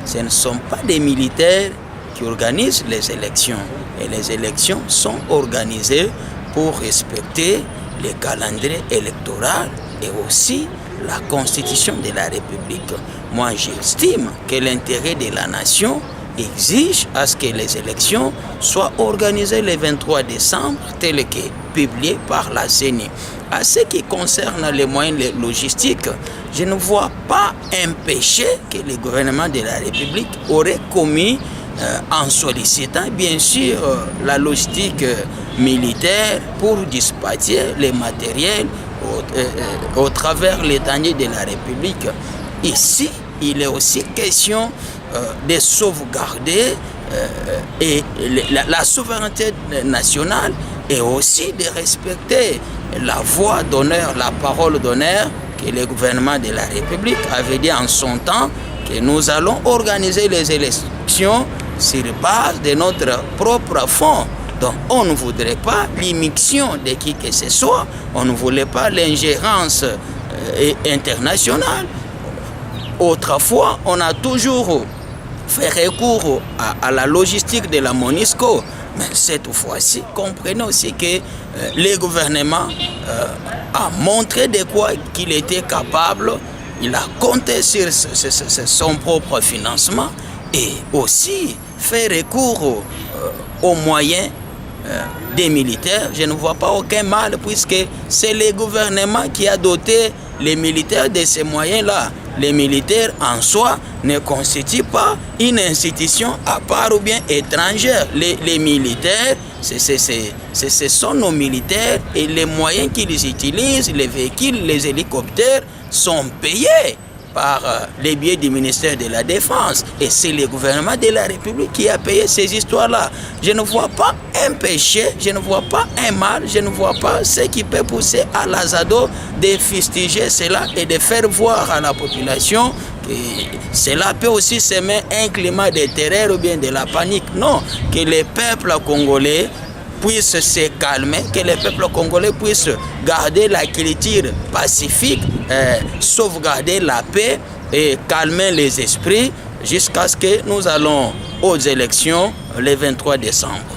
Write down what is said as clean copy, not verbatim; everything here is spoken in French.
ce ne sont pas des militaires qui organisent les élections. Et les élections sont organisées pour respecter le calendrier électoral et aussi la Constitution de la République. Moi, j'estime que l'intérêt de la nation exige à ce que les élections soient organisées le 23 décembre, tel que publié par la CENI. À ce qui concerne les moyens logistiques, je ne vois pas un péché que le gouvernement de la République aurait commis en sollicitant bien sûr la logistique militaire pour dispatcher les matériels au travers l'étendue de la République. Ici, il est aussi question de sauvegarder la souveraineté nationale et aussi de respecter la voix d'honneur, la parole d'honneur que le gouvernement de la République avait dit en son temps que nous allons organiser les élections sur base de notre propre fonds. Donc on ne voudrait pas l'immixtion de qui que ce soit, on ne voulait pas l'ingérence internationale. Autrefois, on a toujours fait recours à la logistique de la MONUSCO. Mais cette fois-ci, comprenez aussi que le gouvernement a montré de quoi qu'il était capable. Il a compté sur son propre financement et aussi fait recours aux moyens des militaires. Je ne vois pas aucun mal puisque c'est le gouvernement qui a doté les militaires de ces moyens-là. Les militaires en soi ne constituent pas une institution à part ou bien étrangère. Les militaires, ce sont nos militaires et les moyens qu'ils utilisent, les véhicules, les hélicoptères sont payés par les biais du ministère de la Défense. Et c'est le gouvernement de la République qui a payé ces histoires-là. Je ne vois pas un péché, je ne vois pas un mal, je ne vois pas ce qui peut pousser à l'Azado de fustiger cela et de faire voir à la population que cela peut aussi semer un climat de terreur ou bien de la panique. Non, que le peuple congolais puisse se calmer, que le peuple congolais puisse garder la culture pacifique, sauvegarder la paix et calmer les esprits jusqu'à ce que nous allons aux élections le 23 décembre.